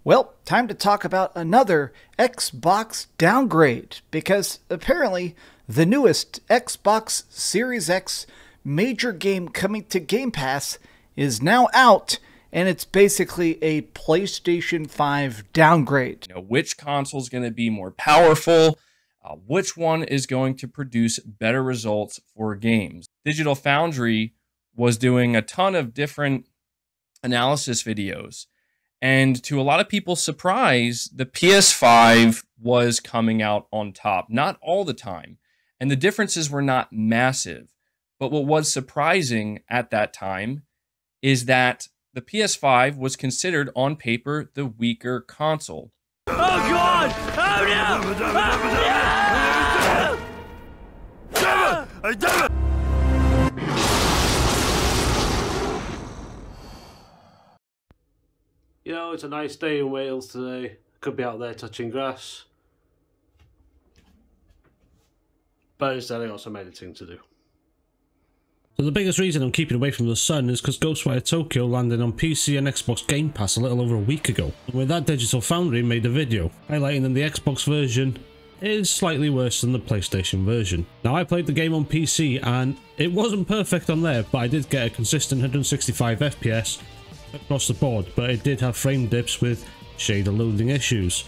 Well, time to talk about another Xbox downgrade, because apparently the newest Xbox Series X major game coming to Game Pass is now out, and it's basically a PlayStation 5 downgrade. Which console is going to be more powerful? Which one is going to produce better results for games? Digital Foundry was doing a ton of different analysis videos. And to a lot of people's surprise, the PS5 was coming out on top. Not all the time. And the differences were not massive. But what was surprising at that time is that the PS5 was considered on paper the weaker console. Oh God! Oh no! Oh, no! You know, it's a nice day in Wales today. Could be out there touching grass. But instead I got some editing to do. So the biggest reason I'm keeping away from the sun is because Ghostwire Tokyo landed on PC and Xbox Game Pass a little over a week ago. And with that, Digital Foundry made a video, highlighting that the Xbox version is slightly worse than the PlayStation version. Now, I played the game on PC and it wasn't perfect on there, but I did get a consistent 165 FPS across the board, but it did have frame dips with shader loading issues.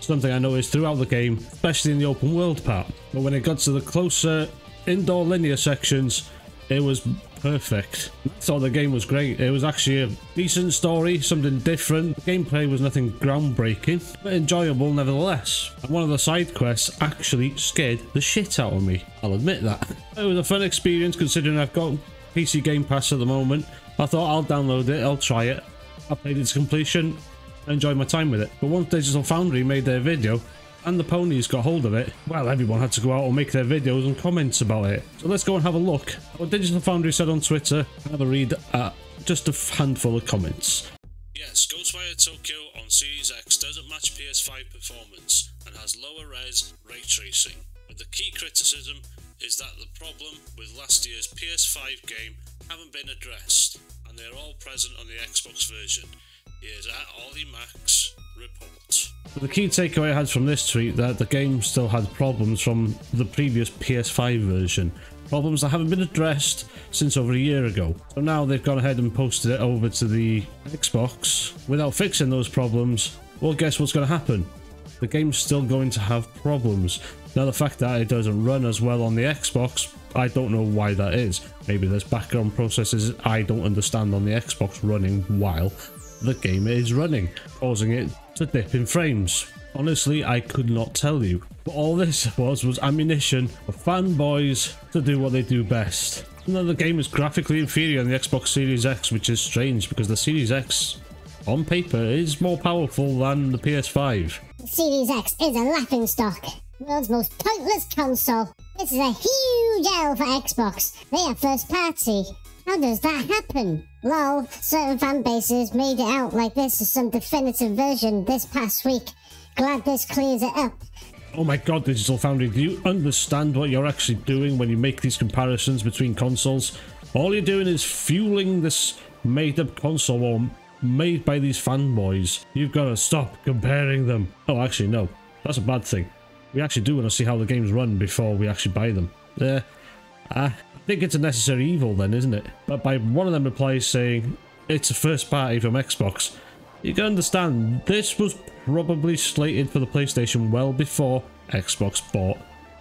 Something I noticed throughout the game, especially in the open world part. But when it got to the closer indoor linear sections, it was perfect. I thought the game was great. It was actually a decent story, something different. The gameplay was nothing groundbreaking, but enjoyable nevertheless. And one of the side quests actually scared the shit out of me. I'll admit that. It was a fun experience considering I've got PC Game Pass at the moment. I thought I'll download it, I'll try it. I played it to completion, enjoyed my time with it. But once Digital Foundry made their video, and the ponies got hold of it, well, everyone had to go out and make their videos and comments about it. So let's go and have a look at what Digital Foundry said on Twitter and have a read at just a handful of comments. Yes, Ghostwire Tokyo on Series X doesn't match PS5 performance and has lower res ray tracing. But the key criticism is that the problem with last year's PS5 game haven't been addressed, and they're all present on the Xbox version. Here's at Ollie Max report. The key takeaway I had from this tweet that the game still had problems from the previous PS5 version. Problems that haven't been addressed since over a year ago. So now they've gone ahead and posted it over to the Xbox without fixing those problems. Well, guess what's going to happen? The game's still going to have problems. Now, the fact that it doesn't run as well on the Xbox, I don't know why that is. Maybe there's background processes I don't understand on the Xbox running while the game is running, causing it to dip in frames. Honestly, I could not tell you. But all this was ammunition for fanboys to do what they do best. And then the game is graphically inferior on the Xbox Series X, which is strange because the Series X, on paper, is more powerful than the PS5. Series X is a laughingstock. World's most pointless console. This is a huge L for Xbox. They are first party. How does that happen? Lol, certain fan bases made it out like this is some definitive version this past week. Glad this clears it up. Oh my god, Digital Foundry, do you understand what you're actually doing when you make these comparisons between consoles? All you're doing is fueling this made-up console war made by these fanboys. You've got to stop comparing them. Oh, actually, no. That's a bad thing. We actually do want to see how the games run before we actually buy them. I think it's a necessary evil then, isn't it? But by one of them replies saying it's a first party from Xbox, you can understand this was probably slated for the PlayStation well before Xbox bought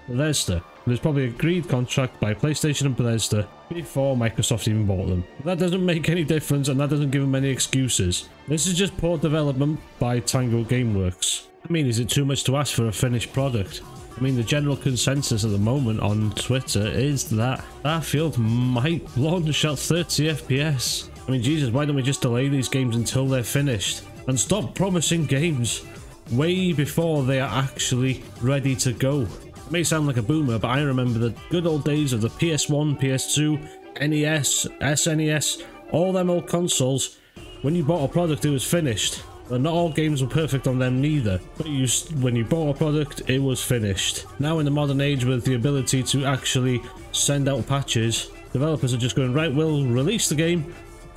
Bethesda. There's probably an agreed contract by PlayStation and Bethesda before Microsoft even bought them. That doesn't make any difference and that doesn't give them any excuses. This is just poor development by Tango Gameworks. I mean, is it too much to ask for a finished product? I mean, the general consensus at the moment on Twitter is that Starfield might launch at 30 FPS. I mean, Jesus, why don't we just delay these games until they're finished? And stop promising games way before they are actually ready to go. It may sound like a boomer, but I remember the good old days of the PS1, PS2, NES, SNES, all them old consoles. When you bought a product, it was finished. But not all games were perfect on them neither. But when you bought a product, it was finished. Now in the modern age with the ability to actually send out patches, developers are just going, right, we'll release the game,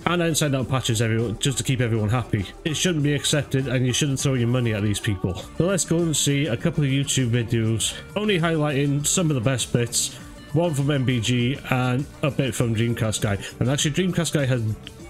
and then send out patches just to keep everyone happy. It shouldn't be accepted, and you shouldn't throw your money at these people. So let's go and see a couple of YouTube videos, only highlighting some of the best bits. One from MBG and a bit from Dreamcast Guy. And actually, Dreamcast Guy has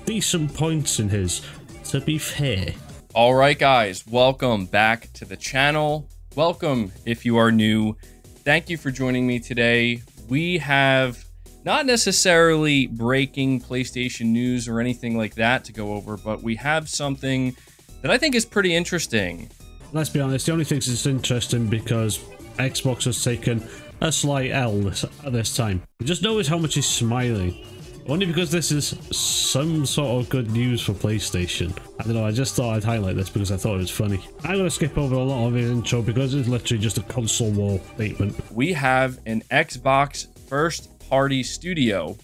decent points in his, to be fair. All right, guys, welcome back to the channel. Welcome if you are new. Thank you for joining me today. We have not necessarily breaking PlayStation news or anything like that to go over, but we have something that I think is pretty interesting. Let's be honest, the only thing is interesting because Xbox has taken a slight L this time. Just notice how much he's smiling. Only because this is some sort of good news for PlayStation. I don't know, I just thought I'd highlight this because I thought it was funny. I'm going to skip over a lot of his intro because it's literally just a console war statement. We have an Xbox first-party studio,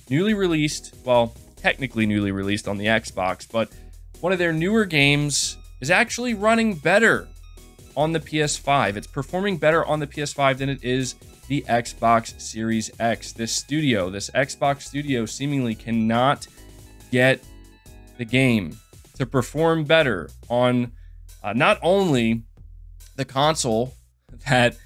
newly released, well, technically newly released on the Xbox, but one of their newer games is actually running better on the PS5. It's performing better on the PS5 than it is the Xbox Series X. This Xbox studio seemingly cannot get the game to perform better on not only the console that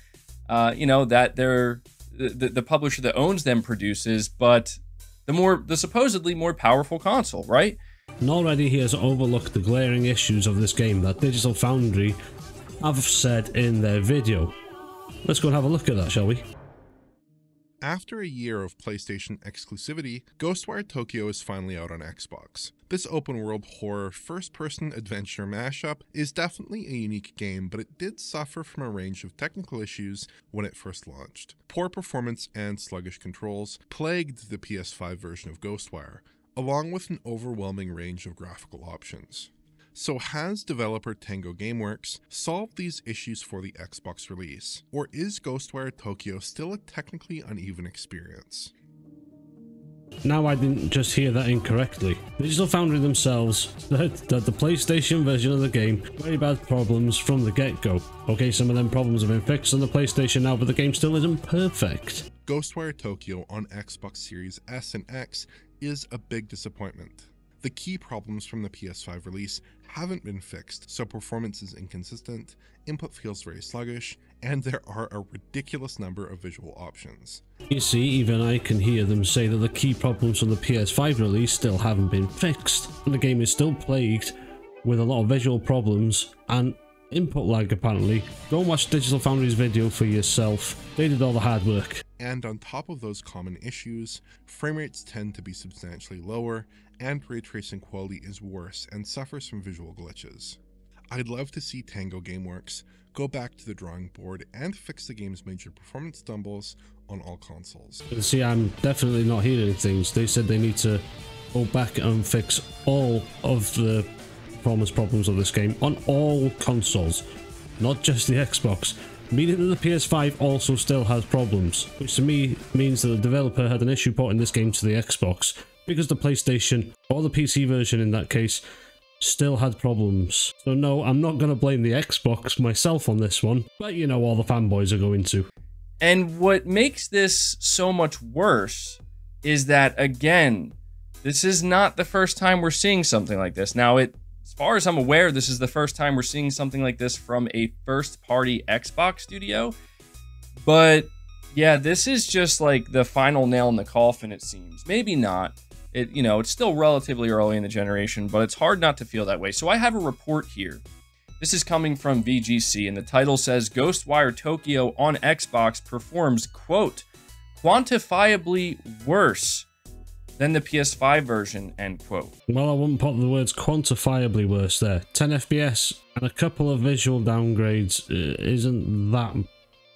the publisher that owns them produces, but the supposedly more powerful console, right? And already he has overlooked the glaring issues of this game that Digital Foundry have said in their video. Let's go and have a look at that, shall we? After a year of PlayStation exclusivity, Ghostwire Tokyo is finally out on Xbox. This open-world horror first-person adventure mashup is definitely a unique game, but it did suffer from a range of technical issues when it first launched. Poor performance and sluggish controls plagued the PS5 version of Ghostwire, along with an overwhelming range of graphical options. So has developer Tango Gameworks solved these issues for the Xbox release? Or is Ghostwire Tokyo still a technically uneven experience? Now I didn't just hear that incorrectly. Digital Foundry themselves said that the PlayStation version of the game had very bad problems from the get-go. Okay, some of them problems have been fixed on the PlayStation now, but the game still isn't perfect. Ghostwire Tokyo on Xbox Series S and X is a big disappointment. The key problems from the PS5 release haven't been fixed, so performance is inconsistent, input feels very sluggish, and there are a ridiculous number of visual options. You see, even I can hear them say that the key problems from the PS5 release still haven't been fixed, and the game is still plagued with a lot of visual problems and input lag apparently. Go and watch Digital Foundry's video for yourself. They did all the hard work. And on top of those common issues, frame rates tend to be substantially lower, and ray tracing quality is worse and suffers from visual glitches. I'd love to see Tango Gameworks go back to the drawing board and fix the game's major performance stumbles on all consoles. See, I'm definitely not hearing things. They said they need to go back and fix all of the performance problems of this game on all consoles, not just the Xbox. Meaning that the PS5 also still has problems, which to me means that the developer had an issue porting this game to the Xbox, because the PlayStation, or the PC version in that case, still had problems. So no, I'm not going to blame the Xbox myself on this one, but you know, all the fanboys are going to. And what makes this so much worse is that, again, this is not the first time we're seeing something like this. Now, as far as I'm aware, this is the first time we're seeing something like this from a first-party Xbox studio. But yeah, this is just like the final nail in the coffin, it seems. Maybe not. It's still relatively early in the generation, but it's hard not to feel that way. So I have a report here. This is coming from VGC, and the title says, Ghostwire Tokyo on Xbox performs, quote, quantifiably worse than the PS5 version, end quote. Well, I wouldn't put the words quantifiably worse there. 10 FPS and a couple of visual downgrades isn't that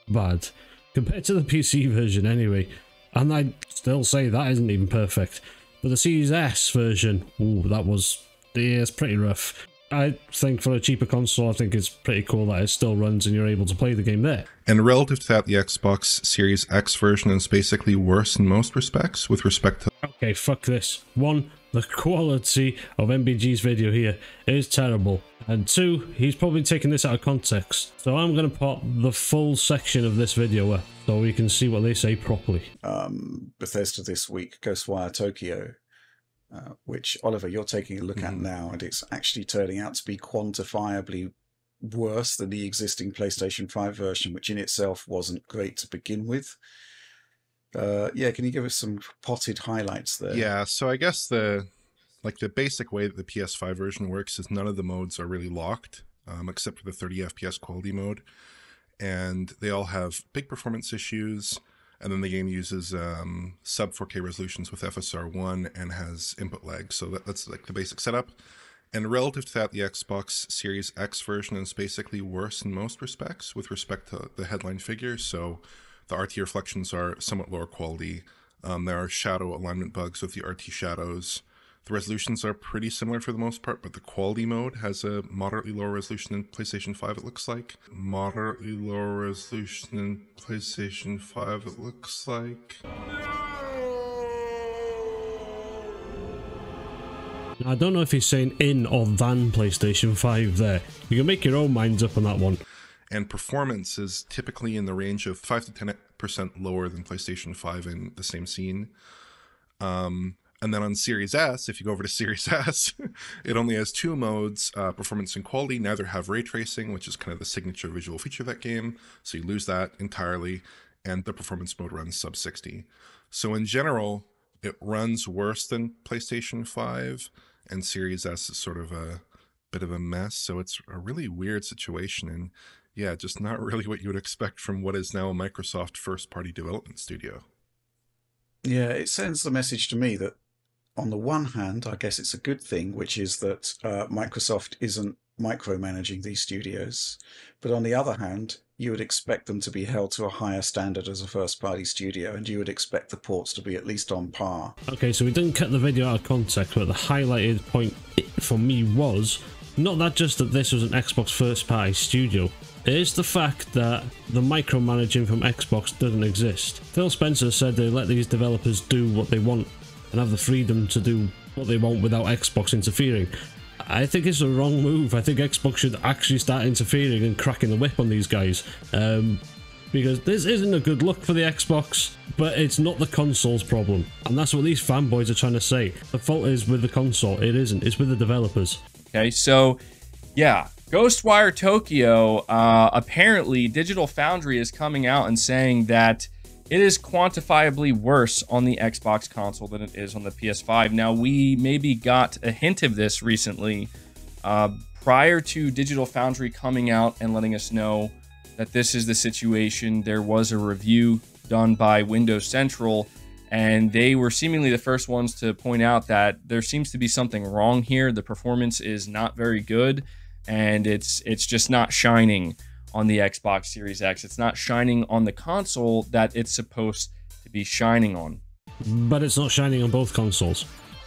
bad. Compared to the PC version anyway. And I'd still say that isn't even perfect. But the Series S version, ooh, it's pretty rough. I think for a cheaper console, I think it's pretty cool that it still runs and you're able to play the game there. And relative to that, the Xbox Series X version is basically worse in most respects with respect to... Okay, fuck this. One, the quality of MBG's video here is terrible. And two, he's probably taking this out of context. So I'm going to put the full section of this video up so we can see what they say properly. Bethesda this week, Ghostwire Tokyo, which, Oliver, you're taking a look at now, and it's actually turning out to be quantifiably worse than the existing PlayStation 5 version, which in itself wasn't great to begin with. Yeah, can you give us some potted highlights there? Yeah, so I guess the basic way that the PS5 version works is none of the modes are really locked, except for the 30 FPS quality mode, and they all have big performance issues. And then the game uses sub 4K resolutions with FSR1 and has input lag. So that's like the basic setup. And relative to that, the Xbox Series X version is basically worse in most respects with respect to the headline figures. So the RT reflections are somewhat lower quality. There are shadow alignment bugs with the RT shadows. The resolutions are pretty similar for the most part, but the quality mode has a moderately lower resolution in PlayStation 5, it looks like. Moderately lower resolution in PlayStation 5, it looks like. I don't know if he's saying in or than PlayStation 5 there. You can make your own minds up on that one. And performance is typically in the range of 5 to 10% lower than PlayStation 5 in the same scene. And then on Series S, if you go over to Series S, it only has 2 modes, performance and quality. Neither have ray tracing, which is kind of the signature visual feature of that game. So you lose that entirely. And the performance mode runs sub 60. So in general, it runs worse than PlayStation 5. And Series S is sort of a bit of a mess. So it's a really weird situation. And yeah, just not really what you would expect from what is now a Microsoft first-party development studio. Yeah, it sends the message to me that on the one hand, I guess it's a good thing, which is that Microsoft isn't micromanaging these studios. But on the other hand, you would expect them to be held to a higher standard as a first-party studio, and you would expect the ports to be at least on par. Okay, so we didn't cut the video out of context, but the highlighted point for me was not that just that this was an Xbox first-party studio. It is the fact that the micromanaging from Xbox doesn't exist. Phil Spencer said they let these developers do what they want and have the freedom to do what they want without Xbox interfering. I think it's a wrong move. I think Xbox should actually start interfering and cracking the whip on these guys. Because this isn't a good look for the Xbox, but it's not the console's problem. And that's what these fanboys are trying to say. The fault is with the console. It isn't. It's with the developers. Okay, so, yeah. Ghostwire Tokyo, apparently Digital Foundry is coming out and saying that it is quantifiably worse on the Xbox console than it is on the PS5. Now, we maybe got a hint of this recently prior to Digital Foundry coming out and letting us know that this is the situation. There was a review done by Windows Central, and they were seemingly the first ones to point out that there seems to be something wrong here. The performance is not very good, and it's just not shining on the Xbox Series X. It's not shining on the console that it's supposed to be shining on. But it's not shining on both consoles.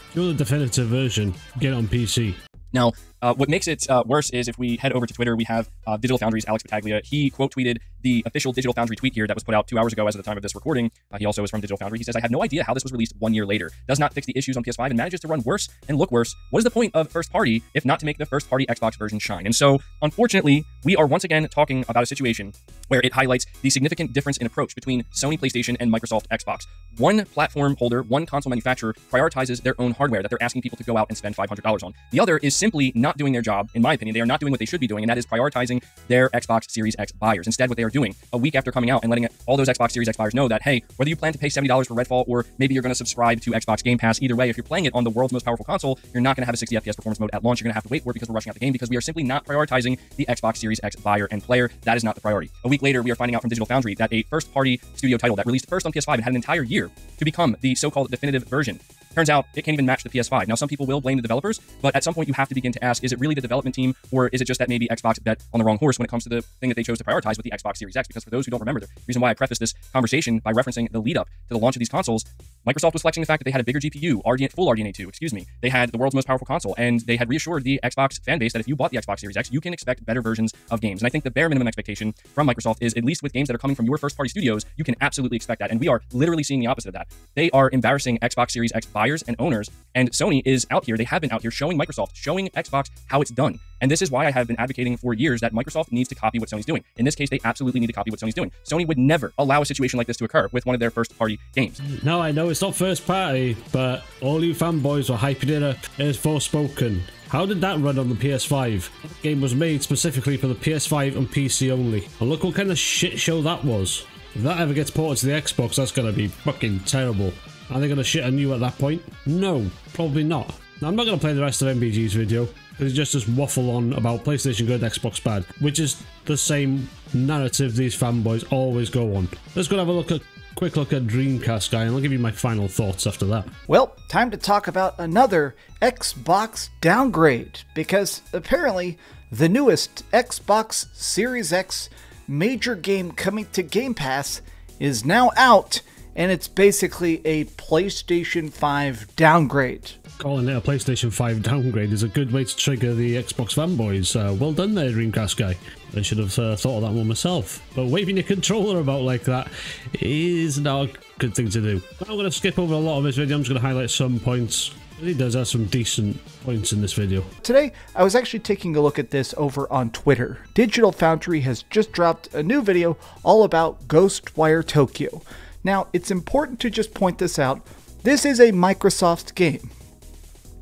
If you want the definitive version, get it on PC. Now, what makes it worse is if we head over to Twitter, we have Digital Foundry's Alex Battaglia. He quote tweeted the official Digital Foundry tweet here that was put out 2 hours ago as of the time of this recording. He also is from Digital Foundry. He says, "I have no idea how this was released 1 year later. Does not fix the issues on PS5 and manages to run worse and look worse. What is the point of first party if not to make the first party Xbox version shine?" And so, unfortunately, we are once again talking about a situation where it highlights the significant difference in approach between Sony PlayStation and Microsoft Xbox. One platform holder, one console manufacturer prioritizes their own hardware that they're asking people to go out and spend $500 on. The other is simply not doing their job. In my opinion, they are not doing what they should be doing, and that is prioritizing their Xbox Series X buyers. Instead, what they are doing a week after coming out and letting all those Xbox Series X buyers know that, hey, whether you plan to pay $70 for Redfall or maybe you're going to subscribe to Xbox Game Pass, either way, if you're playing it on the world's most powerful console, you're not going to have a 60 FPS performance mode at launch. You're going to have to wait for it because we're rushing out the game because we are simply not prioritizing the Xbox Series X buyer and player. That is not the priority. A week later, we are finding out from Digital Foundry that a first-party studio title that released first on PS5 and had an entire year to become the so-called definitive version. Turns out it can't even match the PS5. Now, some people will blame the developers, but at some point you have to begin to ask, is it really the development team, or is it just that maybe Xbox bet on the wrong horse when it comes to the thing that they chose to prioritize with the Xbox Series X? Because for those who don't remember, the reason why I prefaced this conversation by referencing the lead-up to the launch of these consoles, Microsoft was flexing the fact that they had a bigger GPU, full RDNA 2, excuse me. They had the world's most powerful console, and they had reassured the Xbox fan base that if you bought the Xbox Series X, you can expect better versions of games. And I think the bare minimum expectation from Microsoft is, at least with games that are coming from your first-party studios, you can absolutely expect that. And we are literally seeing the opposite of that. They are embarrassing Xbox Series X buyers and owners, and Sony is out here, they have been out here showing Microsoft, showing Xbox how it's done. And this is why I have been advocating for years that Microsoft needs to copy what Sony's doing. In this case, they absolutely need to copy what Sony's doing. Sony would never allow a situation like this to occur with one of their first-party games. No, I know it's not first party, but all you fanboys were hyping it up as Forspoken. How did that run on the PS5? The game was made specifically for the PS5 and PC only. And look what kind of shit show that was. If that ever gets ported to the Xbox, that's gonna be fucking terrible. Are they gonna shit on you at that point? No, probably not. Now, I'm not gonna play the rest of MBG's video, because it's just waffle on about PlayStation good, Xbox bad, which is the same narrative these fanboys always go on. Let's go have a quick look at Dreamcast, guy, and I'll give you my final thoughts after that. Well, time to talk about another Xbox downgrade, because apparently the newest Xbox Series X major game coming to Game Pass is now out, and it's basically a PlayStation 5 downgrade. Calling it a PlayStation 5 downgrade is a good way to trigger the Xbox fanboys. Well done there, Dreamcast guy. I should have thought of that one myself. But waving your controller about like that is not a good thing to do. I'm going to skip over a lot of this video. I'm just going to highlight some points. He does have some decent points in this video. Today, I was actually taking a look at this over on Twitter. Digital Foundry has just dropped a new video all about Ghostwire Tokyo. Now, it's important to just point this out. This is a Microsoft game.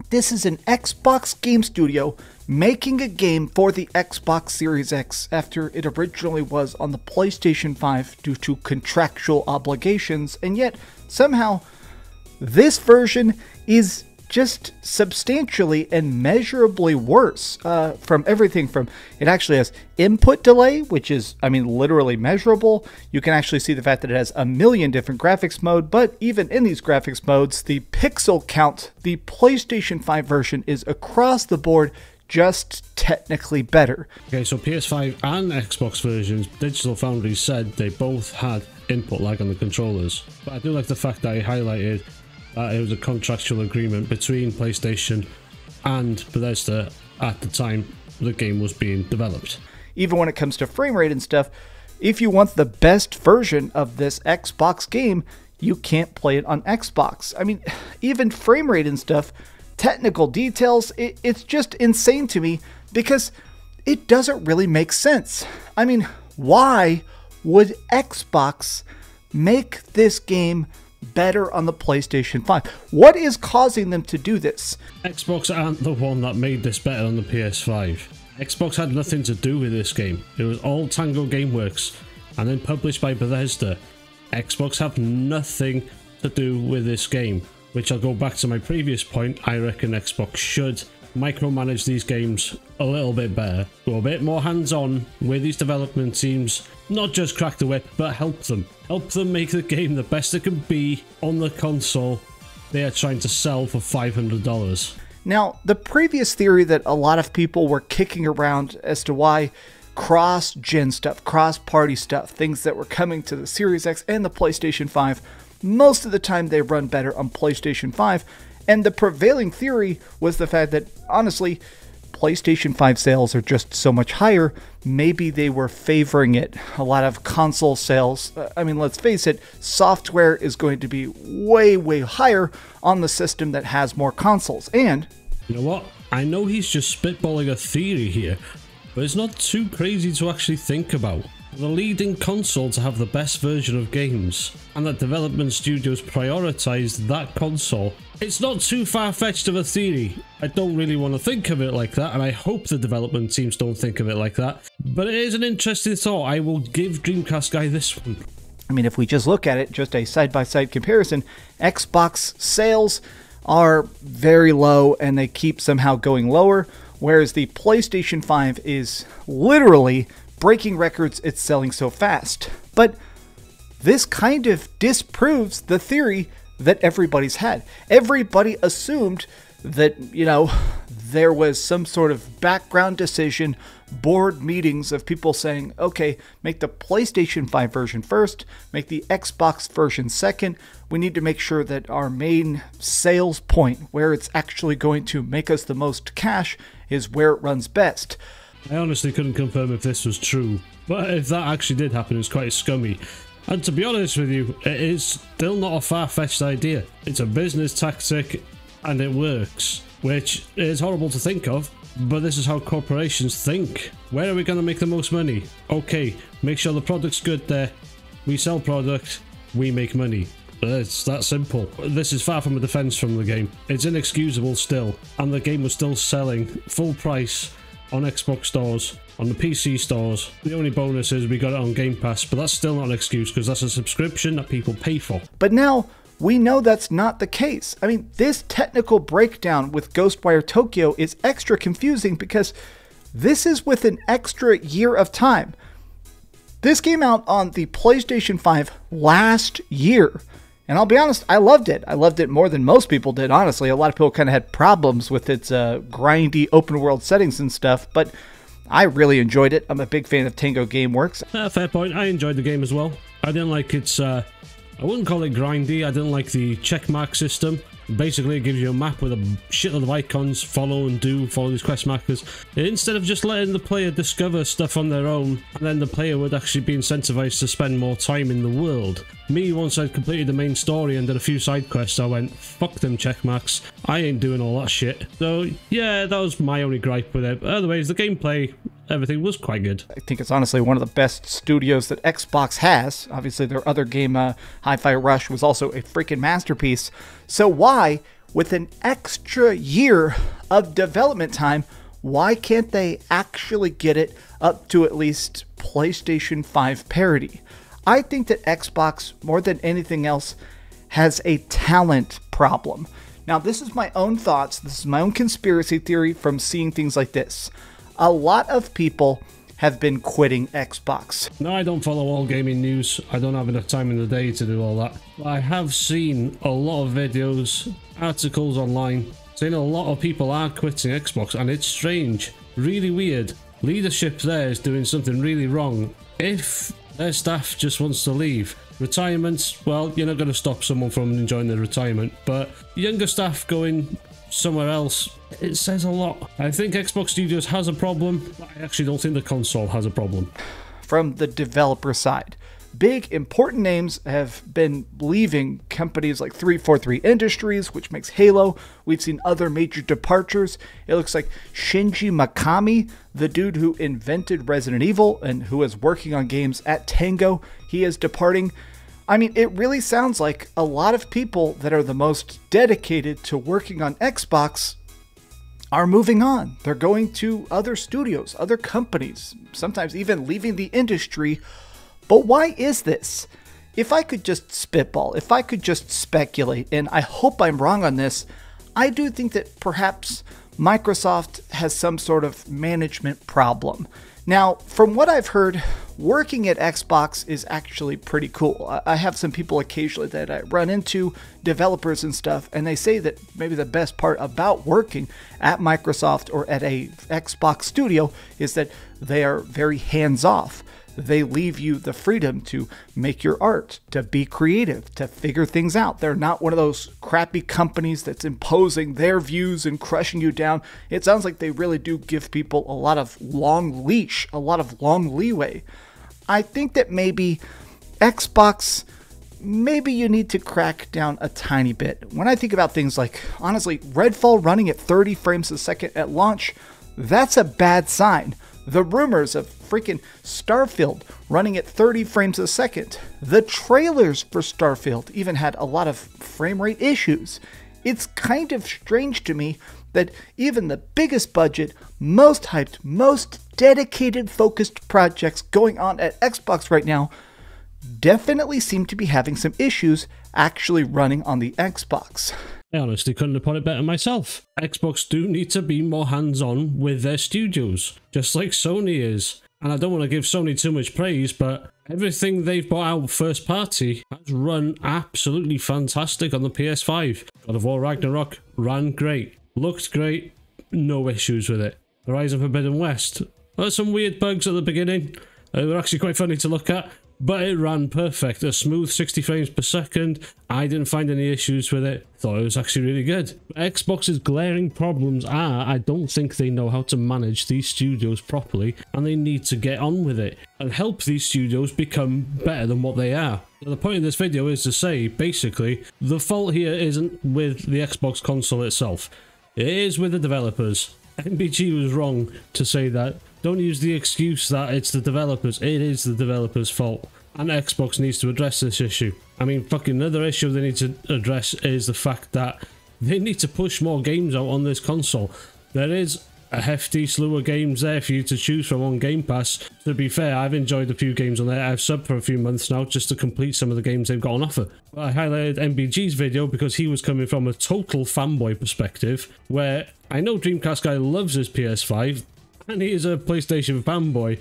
This is an Xbox game studio making a game for the Xbox Series X after it originally was on the PlayStation 5 due to contractual obligations, and yet somehow this version is just substantially and measurably worse from everything from it actually has input delay, which is, I mean, literally measurable. You can actually see the fact that it has a million different graphics mode, but even in these graphics modes, the pixel count, the PlayStation 5 version is across the board just technically better. Okay, so PS5 and Xbox versions, Digital Foundry said they both had input lag on the controllers. But I do like the fact that he highlighted that it was a contractual agreement between PlayStation and Bethesda at the time the game was being developed. Even when it comes to frame rate and stuff, if you want the best version of this Xbox game, you can't play it on Xbox. I mean, even frame rate and stuff, technical details, it's just insane to me because it doesn't really make sense. I mean, why would Xbox make this game better on the PlayStation 5? What is causing them to do this? Xbox aren't the one that made this better on the PS5. Xbox had nothing to do with this game. It was all Tango Gameworks and then published by Bethesda. Xbox have nothing to do with this game, which I'll go back to my previous point. I reckon Xbox should micromanage these games a little bit better, go a bit more hands-on with these development teams, not just crack the whip, but help them make the game the best it can be on the console they are trying to sell for $500. Now, the previous theory that a lot of people were kicking around as to why cross-gen stuff, cross-party stuff, things that were coming to the Series X and the PlayStation 5, most of the time they run better on PlayStation 5, and the prevailing theory was the fact that, honestly, PlayStation 5 sales are just so much higher, maybe they were favoring it. A lot of console sales, I mean, let's face it, software is going to be way, way higher on the system that has more consoles. And you know what? I know he's just spitballing a theory here, but it's not too crazy to actually think about. The leading console to have the best version of games, and that development studios prioritize that console. It's not too far-fetched of a theory. I don't really want to think of it like that, and I hope the development teams don't think of it like that. But it is an interesting thought. I will give Dreamcast guy this one. I mean, if we just look at it, just a side-by-side comparison, Xbox sales are very low, and they keep somehow going lower, whereas the PlayStation 5 is literally breaking records, it's selling so fast. But this kind of disproves the theory that everybody's had. Everybody assumed that, you know, there was some sort of background decision, board meetings of people saying, okay, make the PlayStation 5 version first, make the Xbox version second. We need to make sure that our main sales point, where it's actually going to make us the most cash, is where it runs best. I honestly couldn't confirm if this was true, but if that actually did happen, it's quite scummy. And to be honest with you, it is still not a far-fetched idea. It's a business tactic, and it works, which is horrible to think of, But this is how corporations think. Where are we going to make the most money? Okay, make sure the product's good there. We sell product, we make money. It's that simple. This is far from a defense from the game. It's inexcusable still, and the game was still selling full price on Xbox stores, on the PC stores. The only bonus is we got it on Game Pass, but that's still not an excuse because that's a subscription that people pay for. But now we know that's not the case. I mean, this technical breakdown with Ghostwire Tokyo is extra confusing because this is with an extra year of time. This came out on the PlayStation 5 last year. And I'll be honest, I loved it. I loved it more than most people did, honestly. A lot of people kind of had problems with its grindy open world settings and stuff, but I really enjoyed it. I'm a big fan of Tango Gameworks. Fair point. I enjoyed the game as well. I didn't like its, I wouldn't call it grindy. I didn't like the checkmark system. Basically, it gives you a map with a shitload of icons, follow these quest markers. Instead of just letting the player discover stuff on their own, and then the player would actually be incentivized to spend more time in the world. Me, once I'd completed the main story and did a few side quests, I went, fuck them checkmarks. I ain't doing all that shit. So, yeah, that was my only gripe with it. But otherwise, the gameplay, everything was quite good. I think it's honestly one of the best studios that Xbox has. Obviously, their other game, Hi-Fi Rush, was also a freaking masterpiece. So why, with an extra year of development time, why can't they actually get it up to at least PlayStation 5 parity? I think that Xbox, more than anything else, has a talent problem. Now, this is my own thoughts. This is my own conspiracy theory from seeing things like this. A lot of people have been quitting Xbox. No, I don't follow all gaming news. I don't have enough time in the day to do all that. I have seen a lot of videos, articles online, saying a lot of people are quitting Xbox, and it's strange, really weird. Leadership there is doing something really wrong. If their staff just wants to leave, retirements, well, you're not going to stop someone from enjoying their retirement, but younger staff going somewhere else, it says a lot. I think Xbox Studios has a problem. I actually don't think the console has a problem. From the developer side, big important names have been leaving companies like 343 Industries, which makes Halo. We've seen other major departures. It looks like Shinji Mikami, the dude who invented Resident Evil and who is working on games at Tango, he is departing. I mean, it really sounds like a lot of people that are the most dedicated to working on Xbox are moving on. They're going to other studios, other companies, sometimes even leaving the industry. But why is this? If I could just spitball, if I could just speculate, and I hope I'm wrong on this, I do think that perhaps Microsoft has some sort of management problem. Now, from what I've heard, working at Xbox is actually pretty cool. I have some people occasionally that I run into, developers and stuff, and they say that maybe the best part about working at Microsoft or at a Xbox studio is that they are very hands-off. They leave you the freedom to make your art, to be creative, to figure things out. They're not one of those crappy companies that's imposing their views and crushing you down. It sounds like they really do give people a lot of long leash, a lot of long leeway. I think that maybe Xbox, maybe you need to crack down a tiny bit. When I think about things like, honestly, Redfall running at 30 frames a second at launch, that's a bad sign. The rumors of freaking Starfield running at 30 frames a second. The trailers for Starfield even had a lot of frame rate issues. It's kind of strange to me that even the biggest budget, most hyped, most dedicated, focused projects going on at Xbox right now definitely seem to be having some issues actually running on the Xbox. I honestly couldn't have put it better myself. Xbox do need to be more hands-on with their studios, just like Sony is. And I don't want to give Sony too much praise, but everything they've brought out first party has run absolutely fantastic on the PS5. God of War Ragnarok ran great, looked great, no issues with it. Horizon Forbidden West, there were some weird bugs at the beginning. They were actually quite funny to look at, but it ran perfect. A smooth 60 frames per second. I didn't find any issues with it. Thought it was actually really good. Xbox's glaring problems are, I don't think they know how to manage these studios properly, and they need to get on with it and help these studios become better than what they are. Now, the point of this video is to say, basically, the fault here isn't with the Xbox console itself. It is with the developers. MBG was wrong to say that. Don't use the excuse that it's the developers. It is the developers' fault. And Xbox needs to address this issue. I mean, fucking another issue they need to address is the fact that they need to push more games out on this console. There is a hefty slew of games there for you to choose from on Game Pass. To be fair, I've enjoyed a few games on there. I've subbed for a few months now just to complete some of the games they've got on offer. But I highlighted MBG's video because he was coming from a total fanboy perspective, where I know Dreamcast guy loves his PS5, and he is a PlayStation fanboy,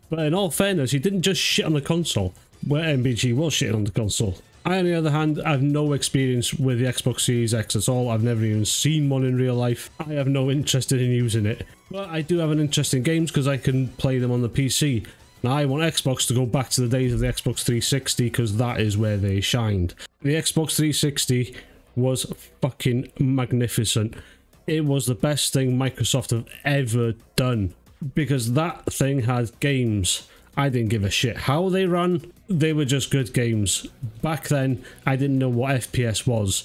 but in all fairness, he didn't just shit on the console, where MBG was shitting on the console. I, on the other hand, have no experience with the Xbox Series X at all. I've never even seen one in real life. I have no interest in using it. But I do have an interest in games because I can play them on the PC. Now, I want Xbox to go back to the days of the Xbox 360 because that is where they shined. The Xbox 360 was fucking magnificent. It was the best thing Microsoft have ever done because that thing had games. I didn't give a shit how they run. They were just good games. Back then, I didn't know what FPS was.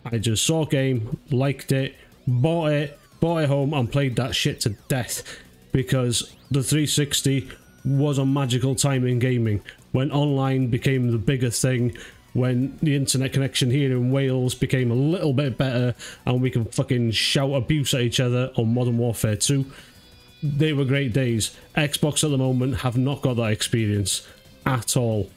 I just saw a game, liked it, bought it home and played that shit to death because the 360 was a magical time in gaming when online became the bigger thing, when the internet connection here in Wales became a little bit better and we can fucking shout abuse at each other on Modern Warfare 2. They were great days. Xbox at the moment have not got that experience at all.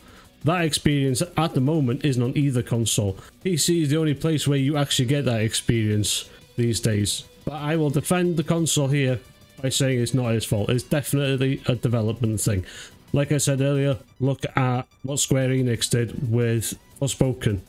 That experience at the moment isn't on either console. PC is the only place where you actually get that experience these days. But I will defend the console here by saying it's not his fault. It's definitely a development thing. Like I said earlier, look at what Square Enix did with Forspoken.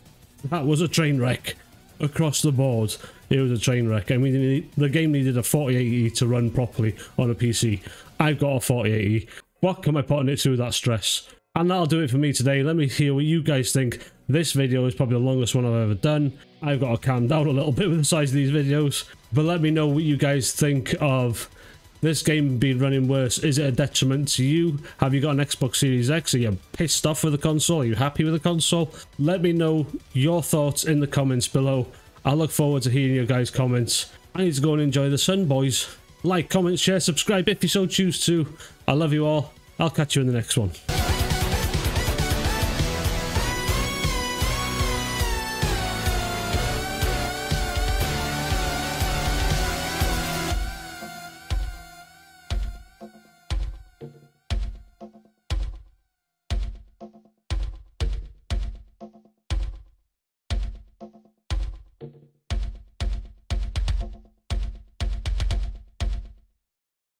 That was a train wreck across the board. It was a train wreck. I mean, the game needed a 4080 to run properly on a PC. I've got a 4080. What am I putting it through that stress? And that'll do it for me today. Let me hear what you guys think. This video is probably the longest one I've ever done. I've got to calm down a little bit with the size of these videos. But let me know what you guys think of this game being running worse. Is it a detriment to you? Have you got an Xbox Series X? Are you pissed off with the console? Are you happy with the console? Let me know your thoughts in the comments below. I look forward to hearing your guys' comments. I need to go and enjoy the sun, boys. Like, comment, share, subscribe if you so choose to. I love you all. I'll catch you in the next one.